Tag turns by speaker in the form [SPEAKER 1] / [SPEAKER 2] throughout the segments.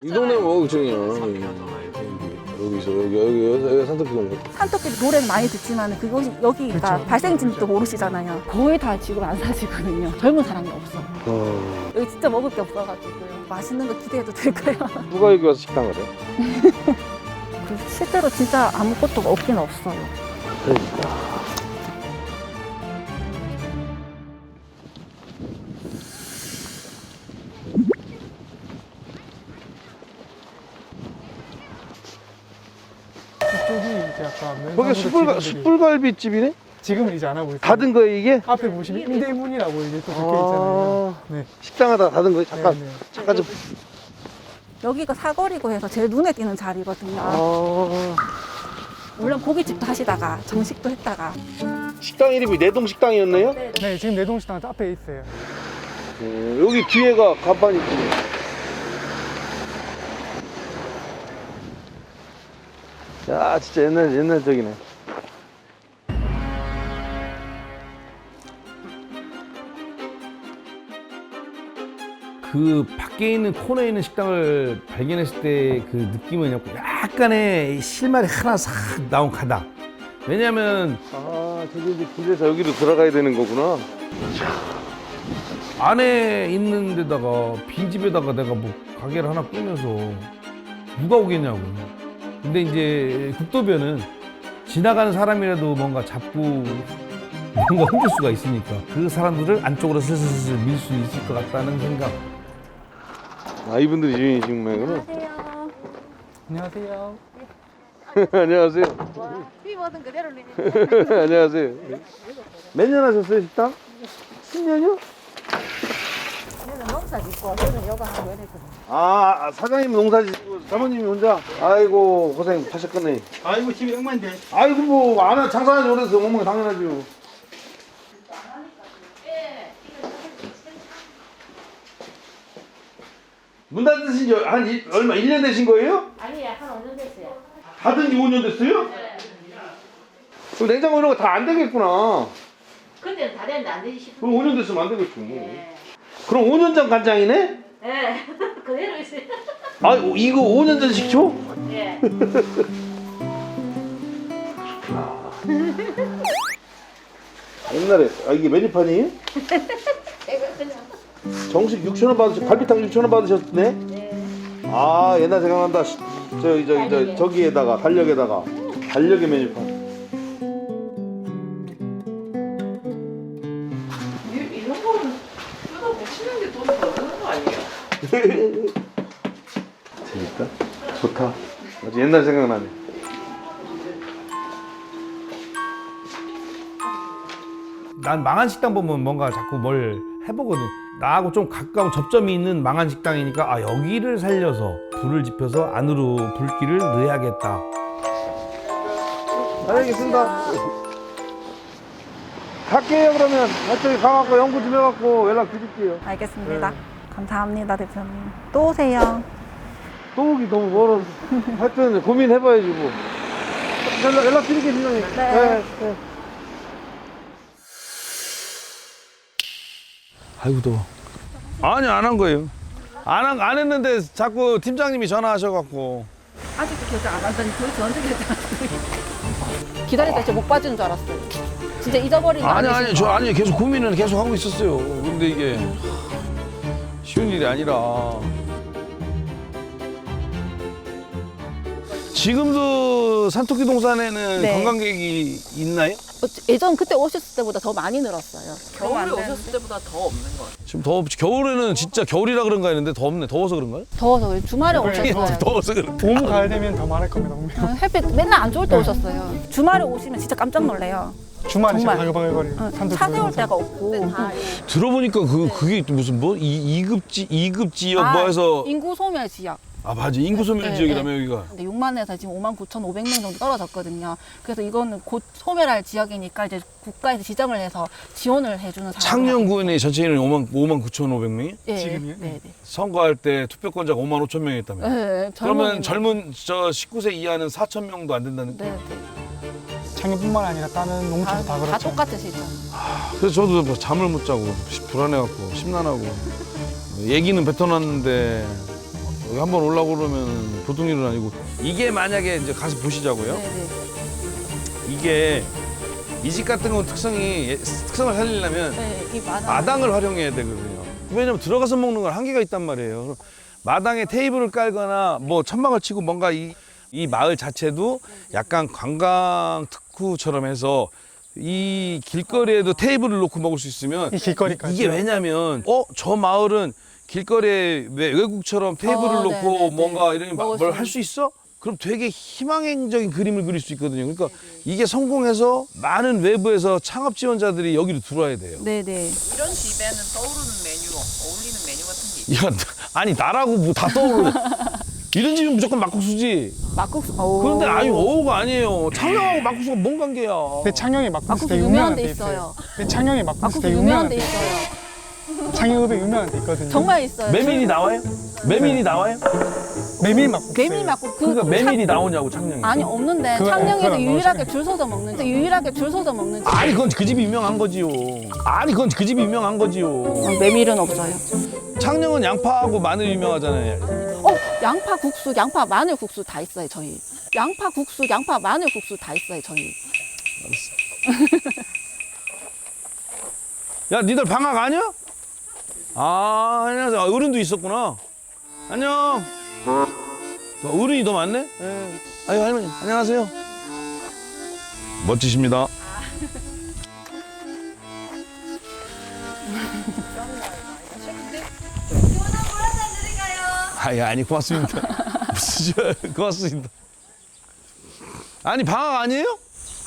[SPEAKER 1] 이 동네 워그증이야. 여기서 여기 산토끼.
[SPEAKER 2] 산토끼 노래는 많이 듣지만 그곳이 여기가
[SPEAKER 3] 그쵸.
[SPEAKER 2] 발생지도 모르시잖아요. 거의 다 지금 안 사시거든요. 젊은 사람이 없어. 여기 진짜 먹을 게 없어가지고요. 맛있는 거 기대해도 될까요?
[SPEAKER 1] 누가 여기 와서 식당을 해?
[SPEAKER 2] 실제로 진짜 아무것도 없긴 없어요.
[SPEAKER 1] 그러니까.
[SPEAKER 3] 이쪽이 이제 약간
[SPEAKER 1] 거기 숯불갈비집이네?
[SPEAKER 3] 지금은 이제 안 하고 있어요.
[SPEAKER 1] 닫은 거예요 이게?
[SPEAKER 3] 앞에 보시면 임대문이라고 이제 또 적혀 있잖아요. 네.
[SPEAKER 1] 식당 하다 닫은 거예요? 잠깐.
[SPEAKER 3] 네, 네.
[SPEAKER 1] 잠깐 좀.
[SPEAKER 2] 여기가 사거리고 해서 제일 눈에 띄는 자리거든요. 물론 고깃집도 하시다가 정식도 했다가.
[SPEAKER 1] 식당 이름이 내동 식당이었네요?
[SPEAKER 3] 네, 지금 내동식당 앞에 있어요.
[SPEAKER 1] 여기 뒤에가 간판이 있군요. 야, 진짜 옛날 적이네.
[SPEAKER 4] 그 밖에 있는 코너에 있는 식당을 발견했을 때 그 느낌은 약간의 실마리 하나 싹 나온 가다. 왜냐면
[SPEAKER 1] 저기 이제 길에서 여기로 들어가야 되는 거구나.
[SPEAKER 4] 안에 있는 데다가 빈집에다가 내가 뭐 가게를 하나 꾸며서 누가 오겠냐고. 근데 이제 국도변은 지나가는 사람이라도 뭔가 잡고 뭔가 흔들 수가 있으니까 그 사람들을 안쪽으로 슬슬슬 밀 수 있을 것 같다는 생각.
[SPEAKER 1] 이분들이 주인이시구나.
[SPEAKER 3] 안녕하세요.
[SPEAKER 1] 안녕하세요.
[SPEAKER 2] 비 뭐든 그대로
[SPEAKER 1] 안녕하세요. 몇 년 하셨어요, 식당? 10년이요?
[SPEAKER 2] 저는 농사 짓고 저는 여가 하고 이랬거든요.
[SPEAKER 1] 사장님 농사 짓고 사모님이 혼자? 아이고, 고생하셨겠네.
[SPEAKER 5] 아이고 집에 엄마인데.
[SPEAKER 1] 아이고, 뭐, 안 하, 장사하지 오래서 먹는 게 당연하죠. 문 닫으신 지 얼마, 1년 되신 거예요?
[SPEAKER 2] 아니 한 5년 됐어요.
[SPEAKER 1] 닫은 지 5년 됐어요?
[SPEAKER 2] 네.
[SPEAKER 1] 그럼 냉장고 이런 거 다 안 되겠구나.
[SPEAKER 2] 근데 다 됐는데 안 되지 싶은데.
[SPEAKER 1] 그럼 5년 됐으면 안 되겠죠. 뭐.
[SPEAKER 2] 네.
[SPEAKER 1] 그럼 5년 전 간장이네?
[SPEAKER 2] 네. 그대로 있어요.
[SPEAKER 1] 이거 5년 전 식초?
[SPEAKER 2] 네.
[SPEAKER 1] 옛날에, 이게 메뉴판이에요? 정식 6,000원 받으셨, 갈비탕 6,000원 받으셨네?
[SPEAKER 2] 네.
[SPEAKER 1] 옛날 생각난다. 저기에다가, 달력에다가. 달력의 메뉴판.
[SPEAKER 6] 이런 거는 뜯어 붙이는 게 돈 더 드는 거 아니에요?
[SPEAKER 1] 재밌다. 좋다. 아주 옛날 생각나네.
[SPEAKER 4] 난 망한 식당 보면 뭔가 자꾸 뭘 해보거든. 나하고 좀 가까운 접점이 있는 망한 식당이니까 여기를 살려서 불을 지펴서 안으로 불길을 넣어야겠다.
[SPEAKER 1] 알겠습니다. 갈게요 그러면. 저기 가갖고 연구 좀 해갖고 연락 드릴게요.
[SPEAKER 2] 알겠습니다. 감사합니다 대표님. 또 오세요.
[SPEAKER 1] 또 오기 너무 멀어서. 하여튼 고민해봐야지 뭐. 연락 드리겠습니다.
[SPEAKER 2] 네.
[SPEAKER 1] 네.
[SPEAKER 4] 아이고 더워. 아니 안 한 거예요. 안 했는데 자꾸 팀장님이 전화하셔갖고.
[SPEAKER 2] 아직도 결정 안 한다니 도대체 언제 결정하세요? 기다리다 진짜 못 빠지는 줄 알았어요. 진짜 잊어버린 거 아니신가?
[SPEAKER 4] 아니 계속 고민은 계속 하고 있었어요. 근데 이게 쉬운 일이 아니라. 지금도 산토끼 동산에는
[SPEAKER 2] 네.
[SPEAKER 4] 관광객이 있나요?
[SPEAKER 2] 예전 그때 오셨을 때보다 더 많이 늘었어요.
[SPEAKER 6] 겨울에 오셨을 때보다 더 없는 거 같아요.
[SPEAKER 4] 지금 겨울에는 진짜 겨울이라 그런가 했는데 덥네. 더워서 그런가요?
[SPEAKER 2] 더워서 주말에 오셨어요.
[SPEAKER 4] 더워서 그런가.
[SPEAKER 3] 봄 가을 되면 더 많을 겁니다. 분명.
[SPEAKER 2] 햇빛 맨날 안 좋을 때 오셨어요. 주말에 오시면 진짜 깜짝 놀래요.
[SPEAKER 3] 주말에 진짜
[SPEAKER 2] 정말.
[SPEAKER 3] 바글바글거리는 산도
[SPEAKER 2] 차 세울 데가 없고.
[SPEAKER 4] 들어보니까 그게 무슨 뭐 이급 지역 뭐 해서
[SPEAKER 2] 인구 소멸 지역.
[SPEAKER 4] 맞아 인구 소멸
[SPEAKER 2] 네,
[SPEAKER 4] 지역이라며 여기가.
[SPEAKER 2] 근데 6만에서 지금 59,500명 정도 떨어졌거든요. 그래서 이거는 곧 소멸할 지역이니까 이제 국가에서 지정을 해서 지원을 해주는 상황.
[SPEAKER 4] 창녕군의 전체 인원이 59,500명이?
[SPEAKER 2] 네,
[SPEAKER 3] 지금이요?
[SPEAKER 2] 네,
[SPEAKER 4] 선거할 때 투표권자가 55,000명이었다며.
[SPEAKER 2] 네.
[SPEAKER 4] 그러면 젊은 19세 이하는 4,000명도 안 된다는 거.
[SPEAKER 2] 네,
[SPEAKER 3] 창녕뿐만 아니라 다른 농촌도 다
[SPEAKER 2] 다
[SPEAKER 3] 그렇죠.
[SPEAKER 2] 똑같으시죠.
[SPEAKER 4] 그래서 저도 뭐 잠을 못 자고 불안해갖고 심란하고 얘기는 뱉어놨는데 여기 한번 올라오고 그러면 보통 일은 아니고. 이게 만약에 이제 가서 보시자고요.
[SPEAKER 2] 네네.
[SPEAKER 4] 이게 이 집 같은 건 특성을 살리려면
[SPEAKER 2] 네, 이
[SPEAKER 4] 마당을 활용해야 되거든요. 왜냐면 들어가서 먹는 건 한계가 있단 말이에요. 마당에 테이블을 깔거나 뭐 천막을 치고 뭔가 이 마을 자체도 약간 관광 특구처럼 해서 이 길거리에도 테이블을 놓고 먹을 수 있으면
[SPEAKER 3] 이 길거리까지.
[SPEAKER 4] 이게 왜냐면 저 마을은 길거리에 왜 외국처럼 테이블을 놓고
[SPEAKER 2] 네네네.
[SPEAKER 4] 뭔가 이런
[SPEAKER 2] 먹을
[SPEAKER 4] 뭘
[SPEAKER 2] 수
[SPEAKER 4] 할 수 있어? 그럼 되게 희망적인 그림을 그릴 수 있거든요. 그러니까 이게 성공해서 많은 외부에서 창업 지원자들이 여기로 들어와야 돼요.
[SPEAKER 2] 네네.
[SPEAKER 6] 이런 집에는 떠오르는 메뉴, 어울리는 메뉴 같은 게
[SPEAKER 4] 야, 아니 나라고 뭐 다 떠오르네. 이런 집은 무조건 막국수지.
[SPEAKER 2] 막국수.
[SPEAKER 4] 그런데 아니 어우가 아니에요. 창녕하고 막국수가 뭔 관계야.
[SPEAKER 3] 네, 창녕에 막국수
[SPEAKER 2] 막국수
[SPEAKER 3] 되게
[SPEAKER 2] 유명한
[SPEAKER 3] 유명한
[SPEAKER 2] 데
[SPEAKER 3] 데
[SPEAKER 2] 있어요.
[SPEAKER 3] 있어요. 네, 창녕에 막국수
[SPEAKER 2] 막국수
[SPEAKER 3] 되게
[SPEAKER 2] 유명한 데
[SPEAKER 3] 데
[SPEAKER 2] 있어요.
[SPEAKER 3] 창녕읍에 유명한 데 있거든요.
[SPEAKER 2] 정말 있어요.
[SPEAKER 4] 메밀이 나와요? 메밀이 나와요?
[SPEAKER 3] 메밀 막국수.
[SPEAKER 2] 메밀 막국수.
[SPEAKER 4] 그러니까 메밀이 나오냐고 창녕에.
[SPEAKER 2] 아니 없는데
[SPEAKER 3] 그거-
[SPEAKER 2] 창녕에서
[SPEAKER 3] 그건 안
[SPEAKER 2] 유일하게 줄 서서 먹는 집. 유일하게 줄 서서 먹는 집.
[SPEAKER 4] 아니 그건 그 집이 유명한 거지요. 아니 그건 그 집이 유명한 거지요.
[SPEAKER 2] 메밀은 없어요.
[SPEAKER 4] 창녕은 양파하고 마늘 유명하잖아요.
[SPEAKER 2] 양파 국수, 양파 마늘 국수 다 있어요 저희. 양파 국수, 양파 마늘 국수 다 있어요 저희.
[SPEAKER 4] 야, 니들 방학 아니야? 아, 안녕하세요. 아, 어른도 있었구나. 안녕. 어른이 더 많네? 예. 아유, 할머니, 안녕하세요. 멋지십니다. 아니, 고맙습니다. 무슨 고맙습니다. 아니, 방학 아니에요?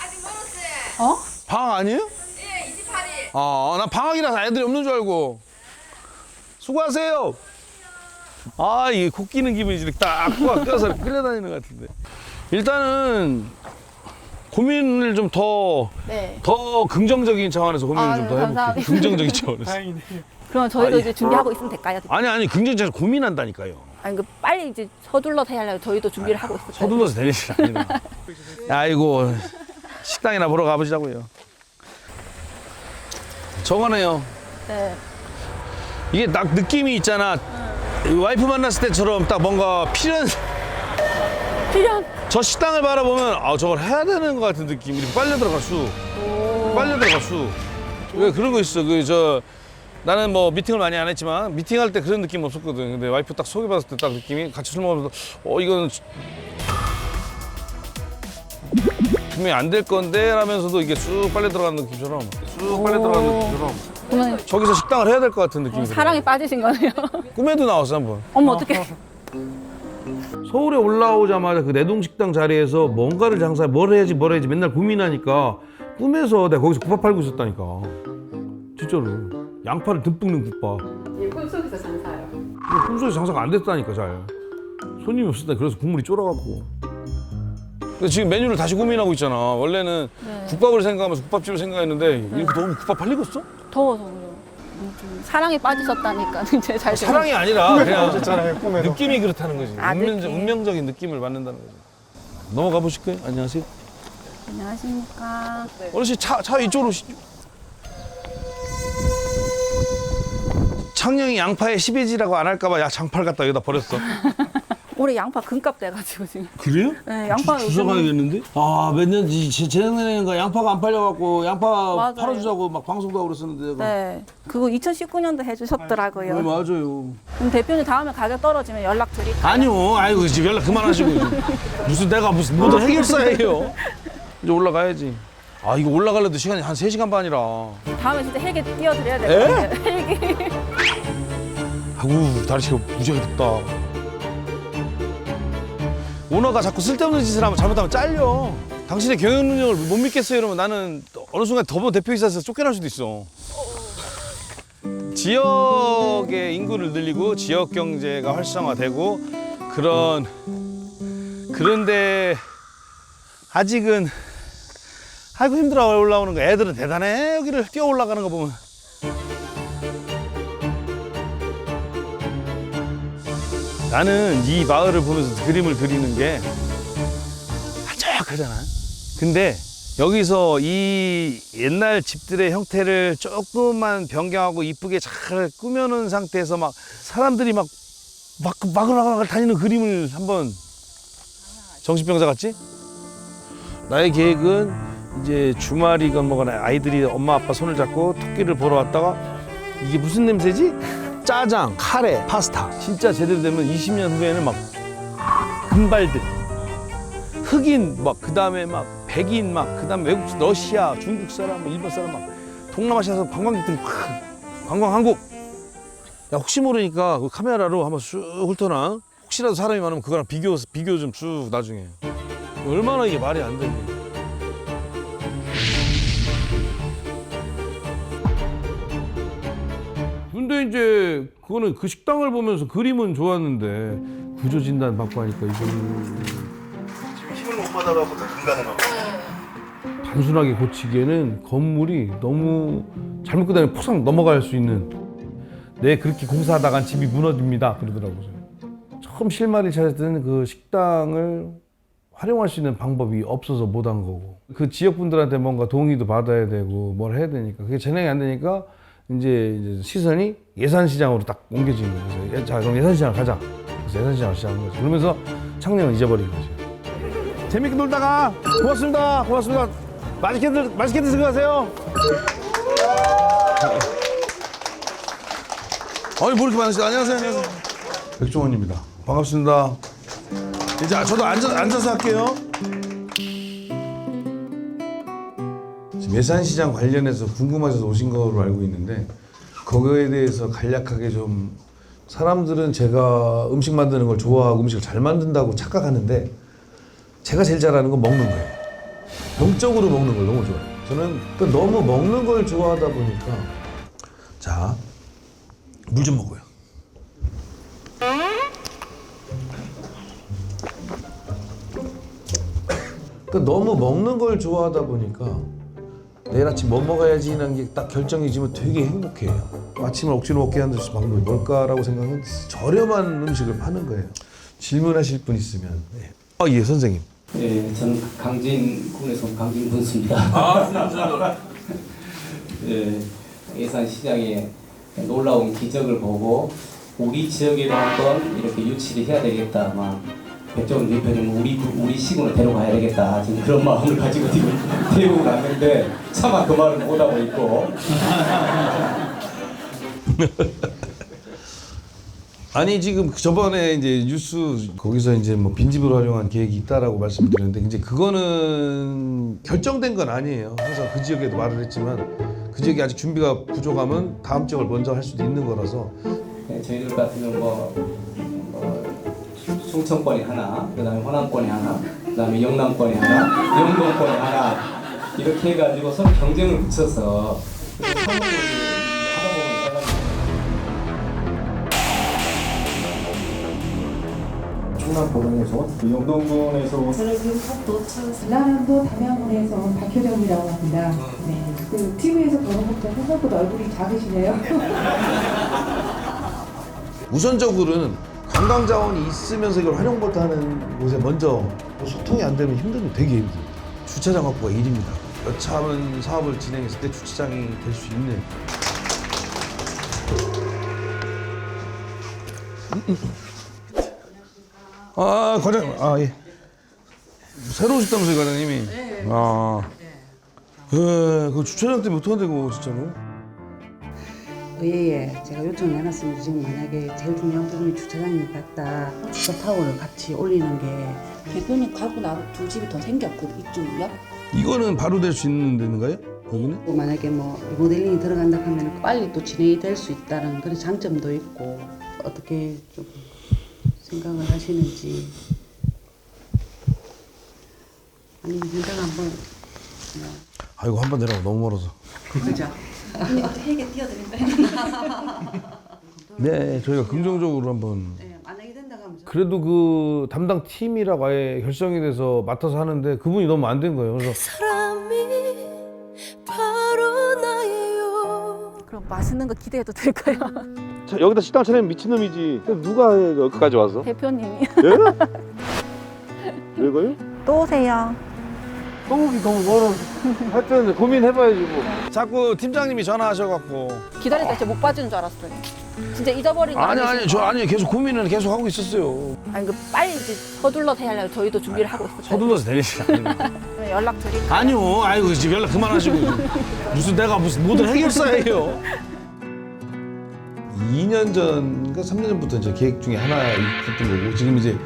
[SPEAKER 5] 아직 멀었어요.
[SPEAKER 2] 어?
[SPEAKER 4] 방학 아니에요?
[SPEAKER 5] 예, 28일.
[SPEAKER 4] 나 방학이라서 애들이 없는 줄 알고. 수고하세요. 아, 이게 코 끼는 기분이 이렇게 딱 코가 껴서 끌려다니는 것 같은데. 일단은 고민을 좀 더
[SPEAKER 2] 네.
[SPEAKER 4] 긍정적인 차원에서 고민을 좀 더 해볼게요.
[SPEAKER 2] 감사합니다.
[SPEAKER 4] 긍정적인 차원에서.
[SPEAKER 3] 다행이네요.
[SPEAKER 2] 그럼 저희도
[SPEAKER 4] 아,
[SPEAKER 2] 이제 준비하고 있으면 될까요?
[SPEAKER 4] 아니, 긍정적인 차원에서 고민한다니까요.
[SPEAKER 2] 아니 그 빨리 이제 서둘러서 해야 저희도 준비를 하고 있어요.
[SPEAKER 4] 서둘러서 될 일이 아니라. 아이고, 식당이나 보러 가보자고요. 저거네요.
[SPEAKER 2] 네.
[SPEAKER 4] 이게 딱 느낌이 있잖아. 와이프 만났을 때처럼 딱 뭔가 필요한 저 식당을 바라보면 저걸 해야 되는 것 같은 느낌. 이렇게 빨려 들어가 수. 빨려 들어가 수. 왜 그런 거 있어. 나는 뭐 미팅을 많이 안 했지만 미팅할 때 그런 느낌 없었거든. 근데 와이프 딱 소개받았을 때 딱 느낌이 같이 술 먹으면서 이거는 분명히 안 될 건데 라면서도 이게 쑥 빨려 들어가는 느낌처럼 쑥 빨려 들어가는 느낌처럼
[SPEAKER 2] 그러면
[SPEAKER 4] 저기서 식당을 해야 될 것 같은 느낌이 들어요.
[SPEAKER 2] 사랑에 빠지신 거네요.
[SPEAKER 4] 꿈에도 나왔어 한번.
[SPEAKER 2] 어머 어떡해.
[SPEAKER 4] 서울에 올라오자마자 그 내동식당 자리에서 뭔가를 뭘 해야지 맨날 고민하니까 꿈에서 내가 거기서 국밥 팔고 있었다니까. 진짜로. 양파를 듬뿍 넣은 국밥.
[SPEAKER 5] 꿈속에서 장사요.
[SPEAKER 4] 꿈속에서 장사가 안 됐다니까 잘. 손님이 없었다. 그래서 국물이 쫄아갖고. 근데 지금 메뉴를 다시 고민하고 있잖아. 원래는
[SPEAKER 2] 네.
[SPEAKER 4] 국밥을 생각하면서 국밥집을 생각했는데 이렇게 더우면 국밥 팔리겠어?
[SPEAKER 2] 더워서 그래요. 좀 사랑에 빠지셨다니까 이제 잘 되고.
[SPEAKER 4] 사랑이 아니라 그냥
[SPEAKER 3] 오셨잖아요, 꿈에도.
[SPEAKER 4] 느낌이 그렇다는 거지.
[SPEAKER 2] 느낌.
[SPEAKER 4] 운명적인 느낌을 받는다는 거지. 넘어가 보실까요? 안녕하세요.
[SPEAKER 2] 안녕하십니까.
[SPEAKER 4] 어르신 차 이쪽으로 오시죠. 창녕이 양파에 10예지라고 안 할까봐 장팔 갖다 여기다 버렸어.
[SPEAKER 2] 올해 양파 금값 돼가지고 지금.
[SPEAKER 4] 그래요?
[SPEAKER 2] 네, 양파
[SPEAKER 4] 주워가야겠는데? 몇 년지 재작년인가 양파가 안 팔려갖고 양파
[SPEAKER 2] 맞아요.
[SPEAKER 4] 팔아주자고 막 방송도 하고 그랬었는데 내가.
[SPEAKER 2] 네. 그거 2019년도 해주셨더라고요.
[SPEAKER 4] 맞아요.
[SPEAKER 2] 그럼 대표님 다음에 가격 떨어지면 연락 드릴까요?
[SPEAKER 4] 아니요. 아이고 지금 연락 그만하시고 무슨 내가 무슨 모든 해결사예요. 이제 올라가야지. 이거 올라가려도 시간이 한 3시간 반이라.
[SPEAKER 2] 다음에 진짜 헬기 띄워드려야 될 것 같아요. 헬기.
[SPEAKER 4] 아이고 날씨가 무지하게 덥다. 오너가 자꾸 쓸데없는 짓을 하면 잘못하면 잘려. 당신의 경영 능력을 못 믿겠어요 이러면 나는 어느 순간 더보 대표이사에서 쫓겨날 수도 있어. 지역의 인구를 늘리고 지역 경제가 활성화되고 그런데 아직은 아이고 힘들어 올라오는 거. 애들은 대단해. 여기를 뛰어 올라가는 거 보면. 나는 이 마을을 보면서 그림을 그리는 게 한적하잖아. 근데 여기서 이 옛날 집들의 형태를 조금만 변경하고 이쁘게 잘 꾸며놓은 상태에서 막 사람들이 막 막 다니는 그림을 한번 정신병자 같지? 나의 계획은 이제 주말이건 뭐거나 아이들이 엄마 아빠 손을 잡고 토끼를 보러 왔다가 이게 무슨 냄새지? 짜장, 카레, 파스타. 진짜 제대로 되면 20년 후에는 막 금발들, 흑인 막 그다음에 막 백인 막 그다음에 외국 러시아, 중국 사람, 일본 사람 막 동남아시아에서 관광객들이 막 관광 한국. 야 혹시 모르니까 그 카메라로 한번 쑥 훑어놔. 혹시라도 사람이 많으면 그거랑 비교 좀 쭉 나중에. 얼마나 이게 말이 안 되니. 근데 이제 그거는 그 식당을 보면서 그림은 좋았는데 구조 진단 받고 하니까 이거는
[SPEAKER 7] 힘을 못 받아가지고 더 불가능하고.
[SPEAKER 4] 단순하게 고치기에는 건물이 너무 잘못 그다음에 포상 넘어갈 수 있는 내 그렇게 공사하다간 집이 무너집니다 그러더라고요. 처음 실마리를 찾을 때는 그 식당을 활용할 수 있는 방법이 없어서 못 한 거고 그 지역 분들한테 뭔가 동의도 받아야 되고 뭘 해야 되니까 그게 진행이 안 되니까 이제 시선이 예산시장으로 딱 옮겨진 거예요. 그래서 자 그럼 예산시장 가자. 그래서 예산시장을 시작한 거죠. 그러면서 창녕을 잊어버린 거죠. 재밌게 놀다가 고맙습니다. 고맙습니다. 맛있게 드시고 가세요. 아니 뭐 이렇게 많으시죠? 안녕하세요. 백종원입니다. 반갑습니다. 이제 저도 앉아서 할게요. 지금 예산시장 관련해서 궁금하셔서 오신 거로 알고 있는데 거기에 대해서 간략하게 좀 사람들은 제가 음식 만드는 걸 좋아하고 음식을 잘 만든다고 착각하는데 제가 제일 잘하는 건 먹는 거예요. 병적으로 먹는 걸 너무 좋아해요. 저는 그 너무 먹는 걸 좋아하다 보니까 자, 물 좀 먹어요. 그 너무 먹는 걸 좋아하다 보니까 내일 아침 뭐 먹어야지라는 게 딱 결정이 지면 되게 행복해요. 아침을 억지로 먹게 하는 방법이 뭘까라고 생각하면 저렴한 음식을 파는 거예요. 질문하실 분 있으면. 네. 아, 예, 선생님.
[SPEAKER 8] 네, 저는 강진군에서 온 강진군수입니다. 네, 예산시장에 놀라운 기적을 보고 우리 지역에도 한번 이렇게 유치를 해야 되겠다. 아마 백종원 대표님 우리 시군을 데려가야 되겠다. 지금 그런 마음을 가지고 지금 데리고 갔는데 차마 그 말을 못하고 있고.
[SPEAKER 4] 아니 지금 저번에 이제 뉴스 거기서 이제 뭐 빈집을 활용한 계획이 있다라고 말씀드렸는데 이제 그거는 결정된 건 아니에요. 항상 그 지역에도 말을 했지만 그 지역이 아직 준비가 부족하면 다음 지역을 먼저 할 수도 있는 거라서.
[SPEAKER 8] 네, 저희들 같은 경우 충청권이 하나, 그다음에 호남권이 하나, 그다음에 영남권이 하나, 영동권이 하나 이렇게 해가지고 서로 경쟁을 붙여서 하다 보면 충남권에서 영동권에서
[SPEAKER 9] 저는 지금 전라남도 담양군에서 박효정이라고 합니다. 네, 그 TV에서 보는 것보다 생각보다 얼굴이 작으시네요.
[SPEAKER 4] 우선적으로는 관광 자원이 있으면서 이걸 활용 못하는 곳에 먼저 소통이 안 되면 되게 힘들어요. 주차장 확보가 일입니다. 여차하면 사업을 진행했을 때 주차장이 될 수 있는. 아, 과장님. 아, 예. 새로 오셨다면서요, 과장님이? 네. 아. 그 주차장 때문에 어떡하면 되고, 진짜로?
[SPEAKER 10] 의회에 제가 요청을 해놨습니다. 지금 만약에 제일 중요한 부분이 주차장이 같다. 주차타워를 같이 올리는 게
[SPEAKER 2] 대표님 가고 나서 두 집이 더 생겼거든 이쪽이요.
[SPEAKER 4] 이거는 바로 될 수 있는 데인가요? 거기는?
[SPEAKER 10] 또 만약에 뭐 리모델링이 들어간다 하면 빨리 또 진행이 될 수 있다는 그런 장점도 있고 어떻게 좀 생각을 하시는지 아니면 현장 한번
[SPEAKER 4] 아이고 한 번 내려가 너무 멀어서.
[SPEAKER 10] 그죠?
[SPEAKER 2] 회계 띄워드린다.
[SPEAKER 4] 네, 저희가 긍정적으로 한번.
[SPEAKER 10] 네, 만약에 된다 하면
[SPEAKER 4] 그래도 그 담당 팀이라고 아예 결성이 돼서 맡아서 하는데 그분이 너무 안 된 거예요. 그래서
[SPEAKER 11] 사람이 바로 나예요.
[SPEAKER 2] 그럼 맛있는 거 기대해도 될까요?
[SPEAKER 1] 여기다 식당 차리면 미친놈이지. 누가 해, 여기까지 와서?
[SPEAKER 2] 대표님이.
[SPEAKER 1] 예? 이거요?
[SPEAKER 2] 또 오세요.
[SPEAKER 1] 소고기 너무 멀어서. 하여튼 고민해봐야지 뭐.
[SPEAKER 4] 자꾸 팀장님이 전화하셔갖고
[SPEAKER 2] 기다리다 진짜 못 빠지는 줄 알았어요. 진짜 잊어버린 거 아니에요?
[SPEAKER 4] 아니 계속 고민은 계속 하고 있었어요.
[SPEAKER 2] 아니 그 빨리 이제 서둘러서 해야 저희도 준비를 하고 있었어요.
[SPEAKER 4] 서둘러서 되겠지.
[SPEAKER 2] 연락 드릴까요?
[SPEAKER 4] 아니요, 아이고 지금 연락 그만하시고 무슨 내가 무슨 모든 해결사예요. 2년 전인가 3년 전부터 이제 계획 중에 하나 있었던 거고 지금 이제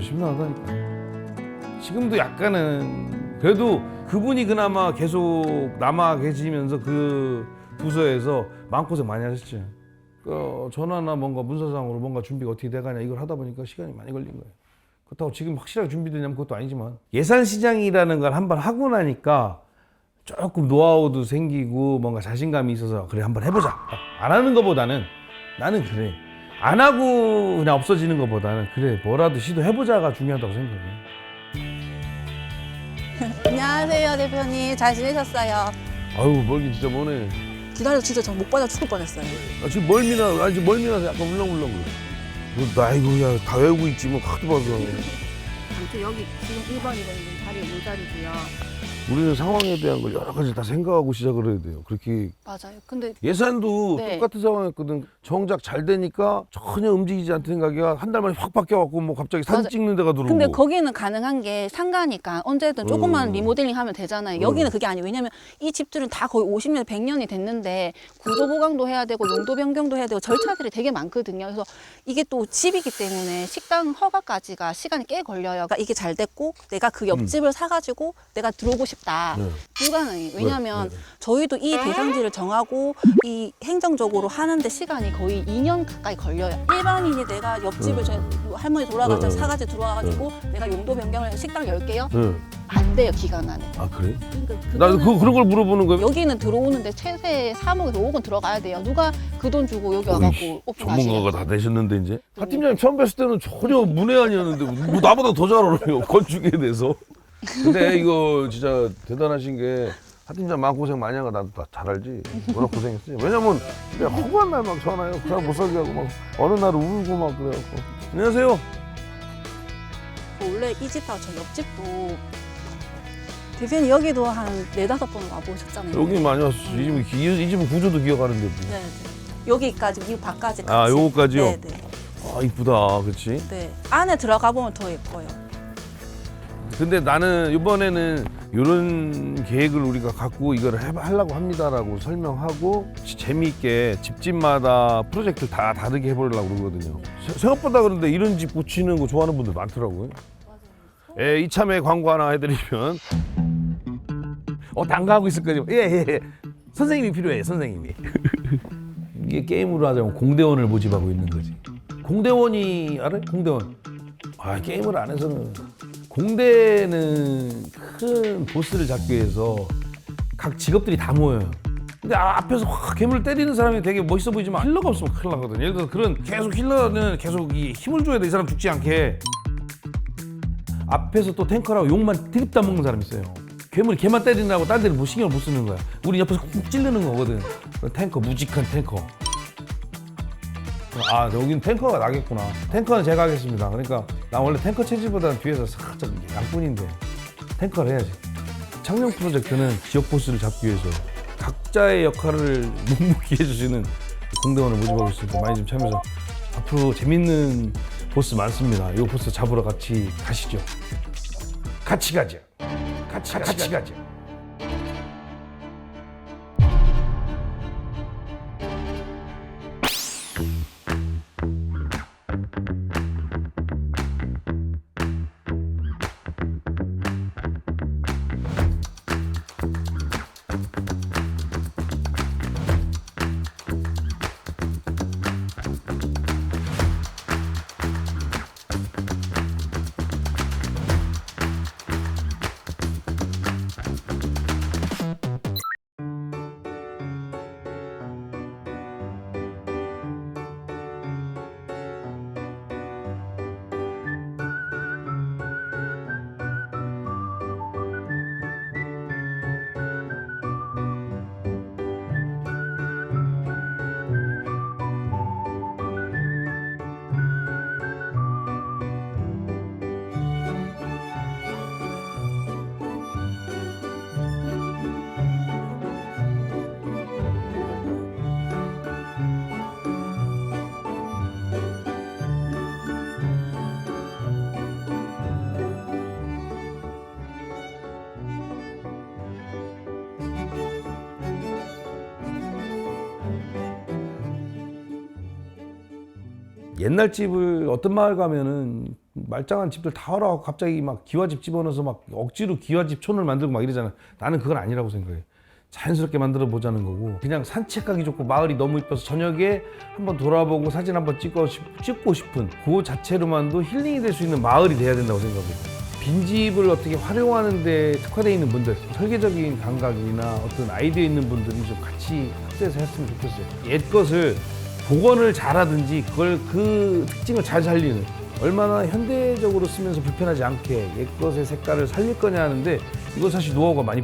[SPEAKER 4] 심란하다니까. 지금도 약간은 그래도 그분이 그나마 계속 남아 계시면서 그 부서에서 마음고생 많이 하셨죠. 그 전화나 뭔가 문서상으로 뭔가 준비가 어떻게 돼가냐 이걸 하다 보니까 시간이 많이 걸린 거예요. 그렇다고 지금 확실하게 준비되냐면 그것도 아니지만 예산 시장이라는 걸 한번 하고 나니까 조금 노하우도 생기고 뭔가 자신감이 있어서 그래 한번 해보자. 안 하는 것보다는 나는 그래 안 하고 그냥 없어지는 것보다는 그래 뭐라도 시도해보자가 중요하다고 생각해.
[SPEAKER 2] 안녕하세요 대표님. 잘 지내셨어요?
[SPEAKER 4] 아유 멀긴 진짜 머네.
[SPEAKER 2] 기다려서 진짜 저 목 빠져 죽을 뻔했어요.
[SPEAKER 4] 지금 멀미나서 약간 울렁울렁 그래. 너 아이고야 다 외우고 있지 뭐 하도 봐서.
[SPEAKER 2] 아무튼 여기 지금 1번이 되는 자리가 이 자리고요.
[SPEAKER 4] 우리는 상황에 대한 걸 여러 가지 다 생각하고 시작을 해야 돼요. 그렇게
[SPEAKER 2] 맞아요. 근데
[SPEAKER 4] 예산도
[SPEAKER 2] 네.
[SPEAKER 4] 똑같은 상황이었거든. 정작 잘 되니까 전혀 움직이지 않던 생각이 한 달 만에 확 바뀌어갖고 뭐 갑자기 사진
[SPEAKER 2] 맞아.
[SPEAKER 4] 찍는 데가 들어오고.
[SPEAKER 2] 근데 거기는 가능한 게 상가니까 언제든 조금만 리모델링 하면 되잖아요. 여기는 그게 아니에요. 왜냐면 이 집들은 다 거의 50년, 100년이 됐는데 구조 보강도 해야 되고 용도 변경도 해야 되고 절차들이 되게 많거든요. 그래서 이게 또 집이기 때문에 식당 허가까지가 시간이 꽤 걸려요. 그러니까 이게 잘 됐고 내가 그 옆집을 사가지고 내가 들어오고 싶다. 불가능해요. 왜냐면 저희도 이 대상지를 정하고 이 행정적으로 하는데 시간이 거의 2년 가까이 걸려요. 일반인이 내가 옆집을 할머니 돌아가서 사가지고 들어와가지고 내가 용도 변경을 해서 식당 10개요? 안 돼요, 기간 안에.
[SPEAKER 4] 아 그래?
[SPEAKER 2] 그러니까
[SPEAKER 4] 나도 그런 걸 물어보는 거예요.
[SPEAKER 2] 여기는 들어오는데 최대 3억에서 5억은 들어가야 돼요. 누가 그 돈 주고 여기 와갖고 오픈하시겠어요?
[SPEAKER 4] 전문가가 다 되셨는데 이제. 하 팀장님 처음 뵀을 때는 전혀 문외한이었는데 뭐 나보다 더 잘 알아요. 건축에 대해서. 근데 이거 진짜 대단하신 게 하 팀장 마음고생 많이 한 거 나도 다 잘 알지. 워낙 고생했어요. 왜냐면 내가 허구한 날 막 전화해요. 그 사람 못 살게 하고 막 어느 날 울고 막 그래갖고. 안녕하세요.
[SPEAKER 2] 원래 이 집하고 저 옆집도 대표님 여기도 한 4-5번 와보셨잖아요.
[SPEAKER 4] 여기 많이 왔었지. 이 집은 구조도 기억하는데. 뭐.
[SPEAKER 2] 네. 여기까지, 이 밖까지 같이.
[SPEAKER 4] 아, 요거까지요?
[SPEAKER 2] 네.
[SPEAKER 4] 아, 이쁘다. 그렇지?
[SPEAKER 2] 네. 안에 들어가 보면 더 예뻐요.
[SPEAKER 4] 근데 나는 이번에는 이런 계획을 우리가 갖고 이걸 하려고 합니다라고 설명하고 재미있게 집집마다 프로젝트를 다 다르게 해보려고 그러거든요. 생각보다 그런데 이런 집 고치는 거 좋아하는 분들 많더라고요. 예, 이참에 광고 하나 해드리면 난가하고 있을 거죠. 예. 선생님이 필요해, 선생님이. 이게 게임으로 하자면 공대원을 모집하고 있는 거지. 공대원이 알아요? 공대원. 아, 게임을 안 해서는. 공대는 큰 보스를 잡기 위해서 각 직업들이 다 모여요. 근데 앞에서 확 괴물을 때리는 사람이 되게 멋있어 보이지만 힐러가 없으면 큰일 나거든요. 예를 들어서 그런 계속 힐러는 계속 이 힘을 줘야 돼. 이 사람 죽지 않게. 앞에서 또 탱커라고 욕만 드립다 먹는 사람이 있어요. 괴물이 걔만 때리느라고 딴 데는 뭐 신경을 못 쓰는 거야. 우리 옆에서 꾹 찌르는 거거든. 탱커, 무직한 탱커. 아, 여긴 탱커가 나겠구나. 탱커는 제가 하겠습니다. 그러니까 나 원래 탱커 체질보다는 뒤에서 살짝 양꾼인데 탱커를 해야지. 창녕 프로젝트는 지역 보스를 잡기 위해서 각자의 역할을 묵묵히 해주시는 공대원을 모집하고 있으니까 많이 좀 참여해서 앞으로 재밌는 보스 많습니다. 이 보스 잡으러 같이 가시죠. 같이 가죠. 같이 가죠. 옛날 집을 어떤 마을 가면은 말짱한 집들 다 하라고 갑자기 막 기와집 집어넣어서 막 억지로 기와집 촌을 만들고 막 이러잖아. 나는 그건 아니라고 생각해. 자연스럽게 만들어 보자는 거고, 그냥 산책하기 좋고 마을이 너무 이뻐서 저녁에 한번 돌아보고 사진 한번 찍고 싶은 그 자체로만도 힐링이 될 수 있는 마을이 돼야 된다고 생각해요. 빈집을 어떻게 활용하는 데 특화되어 있는 분들, 설계적인 감각이나 어떤 아이디어 있는 분들이 좀 같이 합세해서 했으면 좋겠어요. 옛 것을 복원을 잘하든지 그걸 그 특징을 잘 살리는, 얼마나 현대적으로 쓰면서 불편하지 않게 옛 것의 색깔을 살릴 거냐 하는데, 이거 사실 노하우가 많이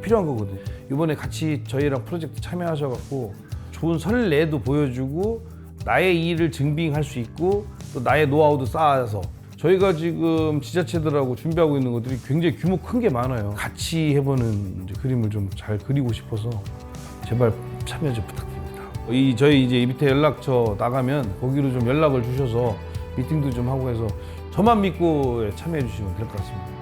[SPEAKER 4] 필요한 거거든요. 이번에 같이 저희랑 프로젝트 참여하셔갖고 좋은 선례도 보여주고 나의 일을 증빙할 수 있고 또 나의 노하우도 쌓아서, 저희가 지금 지자체들하고 준비하고 있는 것들이 굉장히 규모 큰 게 많아요. 같이 해보는 이제 그림을 좀 잘 그리고 싶어서 제발 참여 좀 부탁드립니다. 저희 이제 밑에 연락처 나가면 거기로 좀 연락을 주셔서 미팅도 좀 하고 해서 저만 믿고 참여해 주시면 될 것 같습니다.